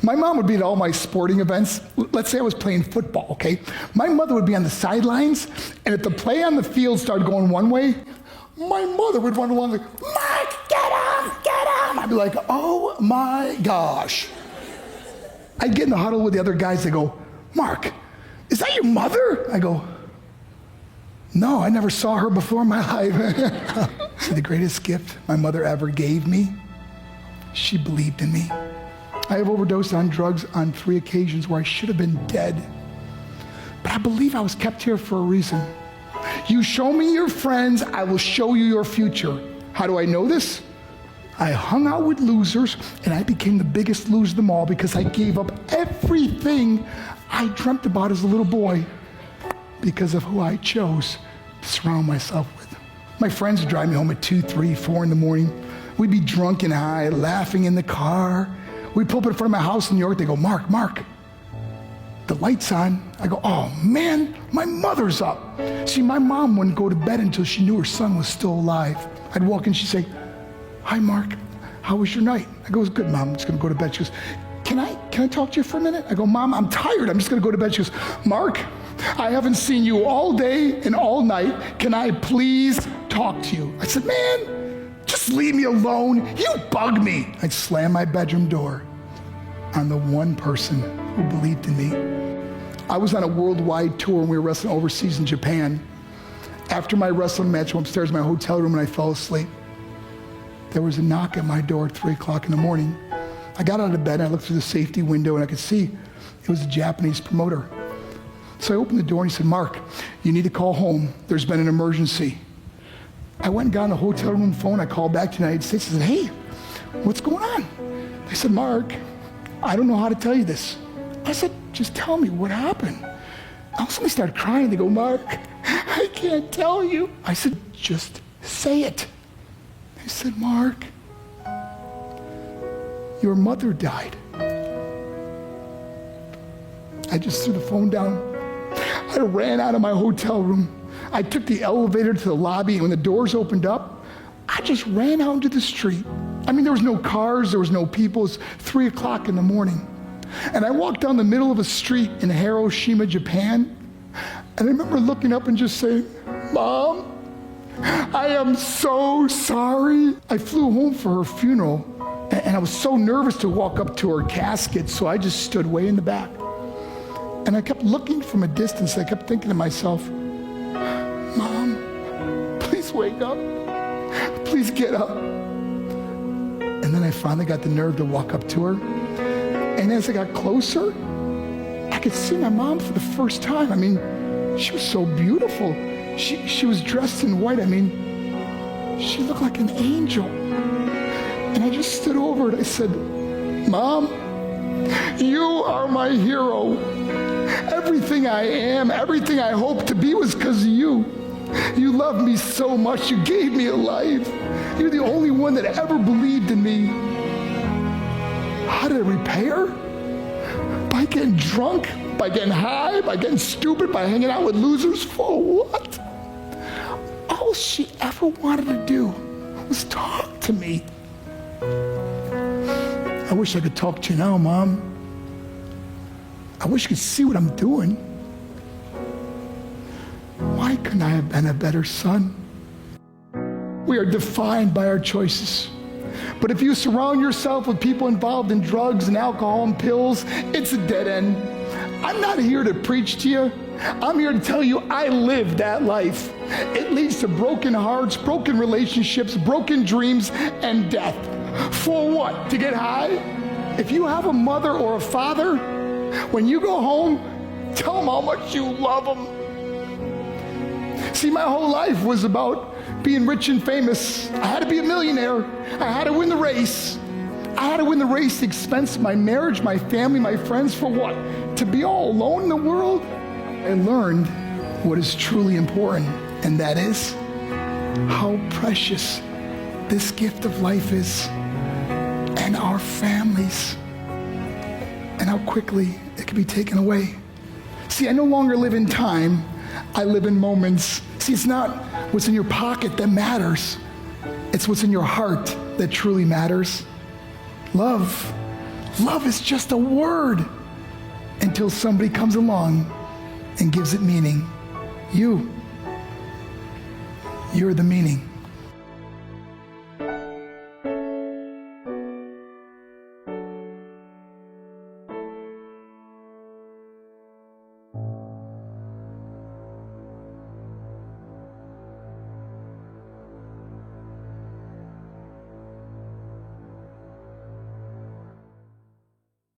My mom would be at all my sporting events. Let's say I was playing football, okay? My mother would be on the sidelines, and if the play on the field started going one way, my mother would run along like, Mark, get him, get him. I'd be like, oh my gosh. I'd get in the huddle with the other guys. They go, Mark, is that your mother? I go, no, I never saw her before in my life. See, the greatest gift my mother ever gave me, she believed in me. I have overdosed on drugs on 3 occasions where I should have been dead. But I believe I was kept here for a reason. You show me your friends, I will show you your future. How do I know this? I hung out with losers, and I became the biggest loser of them all because I gave up everything I dreamt about as a little boy because of who I chose to surround myself with. My friends would drive me home at 2, 3, 4 in the morning. We'd be drunk and high, laughing in the car. We'd pull up in front of my house in New York. They go, Mark, the light's on. I go, oh man, my mother's up. See, my mom wouldn't go to bed until she knew her son was still alive. I'd walk in, she'd say, hi Mark, how was your night? I go, it was good, Mom, I'm just gonna go to bed. She goes, can I talk to you for a minute? I go, Mom, I'm tired, I'm just gonna go to bed. She goes, Mark, I haven't seen you all day and all night. Can I please talk to you? I said, man, just leave me alone. You bug me. I'd slam my bedroom door on the one person who believed in me. I was on a worldwide tour and we were wrestling overseas in Japan. After my wrestling match, I went upstairs in my hotel room and I fell asleep. There was a knock at my door at 3 o'clock in the morning. I got out of bed and I looked through the safety window and I could see it was a Japanese promoter. So I opened the door and he said, Mark, you need to call home. There's been an emergency. I went and got on the hotel room phone. I called back to the United States. I said, hey, what's going on? They said, Mark, I don't know how to tell you this. I said, just tell me what happened. All of a sudden they started crying. They go, Mark, I can't tell you. I said, just say it. They said, Mark, your mother died. I just threw the phone down. I ran out of my hotel room. I took the elevator to the lobby, and when the doors opened up, I just ran out into the street. I mean, there was no cars, there was no people. It was 3 o'clock in the morning. And I walked down the middle of a street in Hiroshima, Japan, and I remember looking up and just saying, Mom, I am so sorry. I flew home for her funeral, and I was so nervous to walk up to her casket, so I just stood way in the back. And I kept looking from a distance. I kept thinking to myself, Mom, please wake up. Please get up. And then I finally got the nerve to walk up to her. And as I got closer, I could see my mom for the first time. I mean, she was so beautiful. She was dressed in white. I mean, she looked like an angel. And I just stood over her and I said, Mom, you are my hero. Everything I am, everything I hope to be was because of you. You loved me so much. You gave me a life. You're the only one that ever believed in me. How did I repay her? By getting drunk, by getting high, by getting stupid, by hanging out with losers. For what? All she ever wanted to do was talk to me. I wish I could talk to you now, Mom. I wish you could see what I'm doing. Why couldn't I have been a better son? We are defined by our choices. But if you surround yourself with people involved in drugs and alcohol and pills, it's a dead end. I'm not here to preach to you. I'm here to tell you I lived that life. It leads to broken hearts, broken relationships, broken dreams, and death. For what? To get high? If you have a mother or a father, when you go home, tell them how much you love them. See, my whole life was about being rich and famous. I had to be a millionaire. I had to win the race. I had to win the race at the expense of my marriage, my family, my friends. For what? To be all alone in the world? I learned what is truly important, and that is how precious this gift of life is, and our families, and how quickly it can be taken away. See, I no longer live in time, I live in moments. See, it's not what's in your pocket that matters. It's what's in your heart that truly matters. Love Love is just a word until somebody comes along and gives it meaning. You're the meaning.